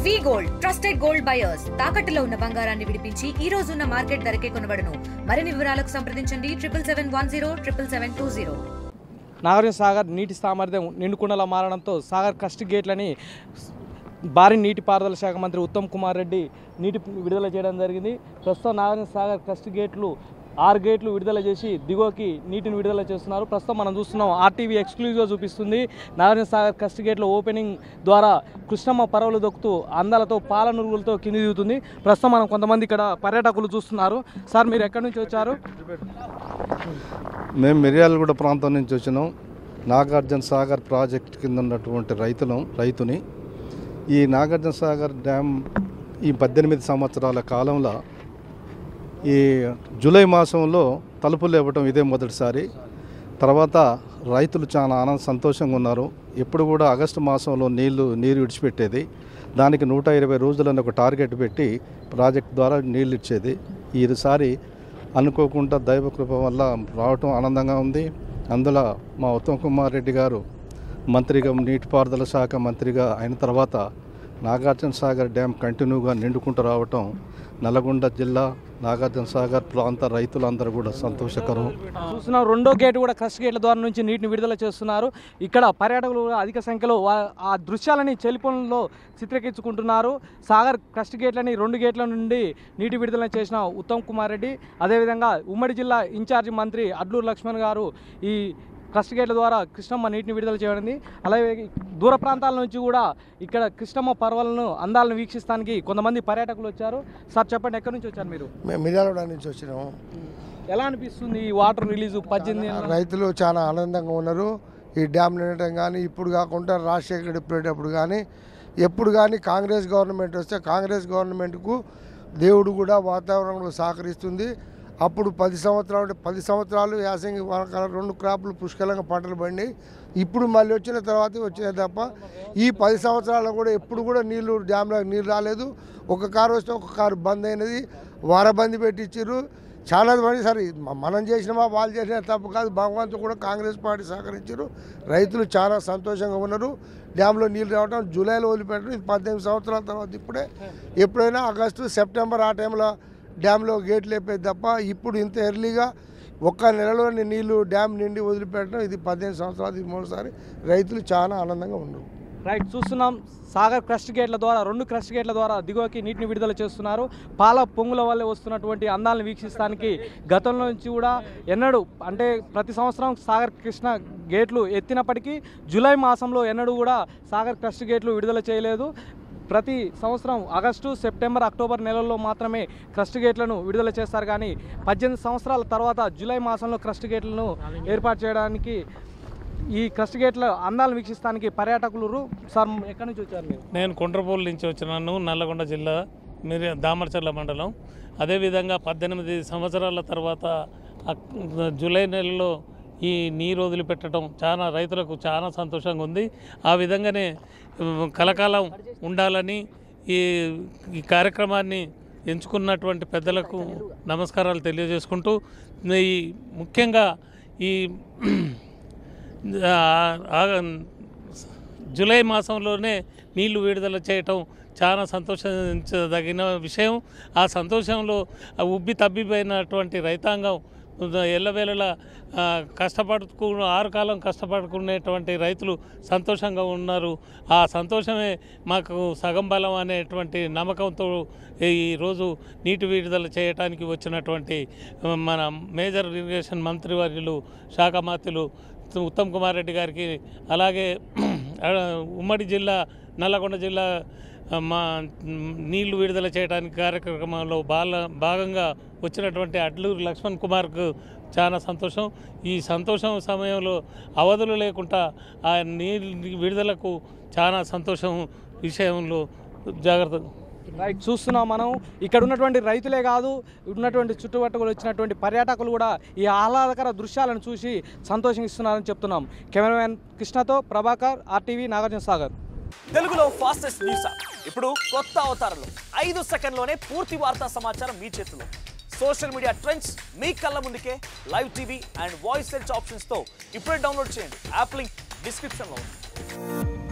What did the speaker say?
వి gold trusted gold buyers తాకట్టులో ఉన్న బంగారాన్ని విడిపించి ఈ రోజు ఉన్న మార్కెట్ ధరకే కొనబడును. మరిన్ని వివరాలకు సంప్రదించండి 7771077720. నాగార్జున సాగర్ నీటి సామర్థ్యం నిండుకుండలా మారడంతో సాగర్ క్రస్ట్ గేట్లని భారీ నీటిపారుదల శాఖ మంత్రి ఉత్తమ్ కుమార్ రెడ్డి నీటి విడుదల చేయడం జరిగింది. ప్రస్తుతం నాగార్జున సాగర్ క్రస్ట్ గేట్లు 6 గేట్లు విడుదల చేసి దిగువకి నీటిని విడుదల చేస్తున్నారు. ప్రస్తుతం మనం చూస్తున్నాం ఆర్టీవీ ఎక్స్క్లూజివ్గా చూపిస్తుంది. నాగార్జున సాగర్ క్రస్ట్ గేట్ల ఓపెనింగ్ ద్వారా కృష్ణమ్మ పరవలు దొక్కుతూ అందాలతో పాల నురుగులతో కింది దిగుతుంది. ప్రస్తుతం మనం కొంతమంది ఇక్కడ పర్యాటకులు చూస్తున్నారు. సార్ మీరు ఎక్కడి నుంచి వచ్చారు? మేము మిర్యాలగూడ ప్రాంతం నుంచి వచ్చినాం. నాగార్జున సాగర్ ప్రాజెక్ట్ కింద ఉన్నటువంటి రైతుని ఈ నాగార్జున సాగర్ డ్యామ్ ఈ 18 సంవత్సరాల కాలంలో ఈ జూలై మాసంలో తలుపులు ఇవ్వటం ఇదే మొదటిసారి. తర్వాత రైతులు చాలా సంతోషంగా ఉన్నారు. ఎప్పుడు కూడా ఆగస్టు మాసంలో నీరు విడిచిపెట్టేది, దానికి 120 రోజులని ఒక టార్గెట్ పెట్టి ప్రాజెక్ట్ ద్వారా నీళ్ళు ఇచ్చేది. ఈసారి అనుకోకుండా దైవకృప వల్ల రావటం ఆనందంగా ఉంది. అందులో మా ఉత్తమ్ కుమార్ రెడ్డి గారు మంత్రిగా, నీటిపారుదల శాఖ మంత్రిగా అయిన తర్వాత నాగార్జున సాగర్ డ్యామ్ కంటిన్యూగా నిండుకుంటూ రావటం నల్గొండ జిల్లా నాగార్జున సాగర్ ప్రాంత రైతులందరూ కూడా సంతోషకరం. చూస్తున్నాం రెండో గేటు కూడా క్రస్ట్ గేట్ల ద్వారా నుంచి నీటిని విడుదల చేస్తున్నారు. ఇక్కడ పర్యాటకులు అధిక సంఖ్యలో ఆ దృశ్యాలని సెల్ఫోన్లో చిత్రీకరించుకుంటున్నారు. సాగర్ క్రస్ట్ గేట్లని 2 గేట్ల నుండి నీటి విడుదల చేసిన ఉత్తమ్ కుమార్ రెడ్డి, అదేవిధంగా ఉమ్మడి జిల్లా ఇన్ఛార్జి మంత్రి అడ్లూరు లక్ష్మణ్ గారు ఈ క్రస్ట్ గేట్ల ద్వారా కృష్ణమ్మ నీటిని విడుదల చేయబడింది. అలాగే దూర ప్రాంతాల నుంచి కూడా ఇక్కడ కృష్ణమ్మ పర్వాలను అందాలను వీక్షిస్తానికి కొంతమంది పర్యాటకులు వచ్చారు. సార్ చెప్పండి, ఎక్కడి నుంచి వచ్చారు మీరు? మేము మిర్యాలగూడ నుంచి వచ్చినాము. ఎలా అనిపిస్తుంది ఈ వాటర్ రిలీజ్? 18 రైతులు చాలా ఆనందంగా ఉన్నారు. ఈ డ్యామ్ నిండటం కానీ ఇప్పుడు కాకుండా రాజశేఖర్ డిప్యూటప్పుడు కానీ ఎప్పుడు కానీ కాంగ్రెస్ గవర్నమెంట్ వస్తే కాంగ్రెస్ గవర్నమెంట్కు దేవుడు కూడా వాతావరణంలో సహకరిస్తుంది. అప్పుడు 10 సంవత్సరాలు యాసంగి వానకాలం 2 క్రాపులు పుష్కలంగా పంటలు పండి ఇప్పుడు మళ్ళీ వచ్చినాయి తప్ప ఈ 10 సంవత్సరాలు కూడా ఎప్పుడు కూడా డ్యామ్లో నీళ్ళు రాలేదు. ఒక కారు వస్తే ఒక కారు బంద్ అయినది, వారబంది పెట్టించారు. చాలా మంది సరే మనం చేసినామా వాళ్ళు చేసిన తప్పు కాదు, భగవంతుడు కూడా కాంగ్రెస్ పార్టీ సహకరించారు. రైతులు చాలా సంతోషంగా ఉన్నారు. డ్యామ్లో నీళ్ళు రావడం జూలైలో వదిలిపెట్టడం ఇది 18 సంవత్సరాల తర్వాత ఎప్పుడైనా ఆగస్టు సెప్టెంబర్ ఆ టైంలో డ్యామ్లో గేట్లు లేపేది తప్ప ఇప్పుడు ఇంత ఎర్లీగా ఒక్క నెలలోని నీళ్లు డ్యామ్ నిండి వదిలిపెట్టడం ఇది 18 సంవత్సరాలు ఇది మొదటిసారి. రైతులు చాలా ఆనందంగా ఉన్నారు. రైట్, చూస్తున్నాం సాగర్ క్రస్ట్ గేట్ల ద్వారా 2 క్రస్ట్ గేట్ల ద్వారా దిగువకి నీటిని విడుదల చేస్తున్నారు. పాల పొంగుల వల్లే వస్తున్నటువంటి అందాలను వీక్షిస్తానికి గతంలో నుంచి కూడా ఎన్నడూ అంటే ప్రతి సంవత్సరం సాగర్ కృష్ణ గేట్లు ఎత్తినప్పటికీ జూలై మాసంలో ఎన్నడూ కూడా సాగర్ క్రస్ట్ గేట్లు విడుదల చేయలేదు. ప్రతి సంవత్సరం ఆగస్టు, సెప్టెంబర్, అక్టోబర్ నెలల్లో మాత్రమే క్రస్ట్ గేట్లను విడుదల చేస్తారు. కానీ 18 సంవత్సరాల తర్వాత జూలై మాసంలో క్రస్ట్ గేట్లను ఏర్పాటు చేయడానికి ఈ క్రస్ట్ గేట్ల అందాలను వీక్షిస్తానికి పర్యాటకులు. సార్ ఎక్కడి నుంచి వచ్చారు మీరు? నేను కొండ్రపూల్ నుంచి వచ్చినాను, నల్లగొండ జిల్లా దామరచర్ల మండలం. అదేవిధంగా 18 సంవత్సరాల తర్వాత జూలై నెలలో ఈ నీరు వదిలిపెట్టడం చాలా రైతులకు చాలా సంతోషంగా ఉంది. ఆ విధంగానే కలకాలం ఉండాలని ఈ కార్యక్రమాన్ని ఎంచుకున్నటువంటి పెద్దలకు నమస్కారాలు తెలియజేసుకుంటూ ముఖ్యంగా ఈ జూలై మాసంలోనే నీళ్లు విడుదల చేయటం చాలా సంతోషించదగిన విషయం. ఆ సంతోషంలో ఉబ్బి తబ్బిపోయినటువంటి రైతాంగం ఎల్లవేళలా కష్టపడుకు 6 కాలం కష్టపడుకునేటువంటి రైతులు సంతోషంగా ఉన్నారు. ఆ సంతోషమే మాకు సగం బలం అనేటువంటి నమ్మకంతో ఈరోజు నీటి విడుదల చేయడానికి వచ్చినటువంటి మన మేజర్ ఇరిగేషన్ మంత్రివర్యులు శాఖ మంత్రులు ఉత్తమ్ కుమార్ రెడ్డి గారికి, అలాగే ఉమ్మడి జిల్లా నల్లగొండ జిల్లా మా నీళ్లు విడుదల చేయడానికి కార్యక్రమంలో భాగంగా వచ్చినటువంటి అడ్లూరు లక్ష్మణ్ కుమార్కు చాలా సంతోషం. ఈ సంతోషం సమయంలో అవధులు లేకుండా ఆ నీళ్ళు విడుదలకు చాలా సంతోషం విషయంలో జాగ్రత్త. రైట్, చూస్తున్నాం మనం ఇక్కడ ఉన్నటువంటి రైతులే కాదు, ఉన్నటువంటి చుట్టుపక్కల వచ్చినటువంటి పర్యాటకులు కూడా ఈ ఆహ్లాదకర దృశ్యాలను చూసి సంతోషిస్తున్నారని చెప్తున్నాం. కెమెరామెన్ కృష్ణతో ప్రభాకర్, ఆర్టీవీ, నాగార్జున సాగర్. తెలుగులో ఫాస్టెస్ట్ న్యూస్ ఇప్పుడు కొత్త అవతారంలో 5 సెకండ్లోనే పూర్తి వార్తా సమాచారం మీ చేతిలో. సోషల్ మీడియా ట్రెండ్స్ మీ కళ్ళ ముందుకే live TV and voice search ఆప్షన్స్తో ఇప్పుడే డౌన్లోడ్ చేయండి. యాప్ లింక్ డిస్క్రిప్షన్లో ఉంది.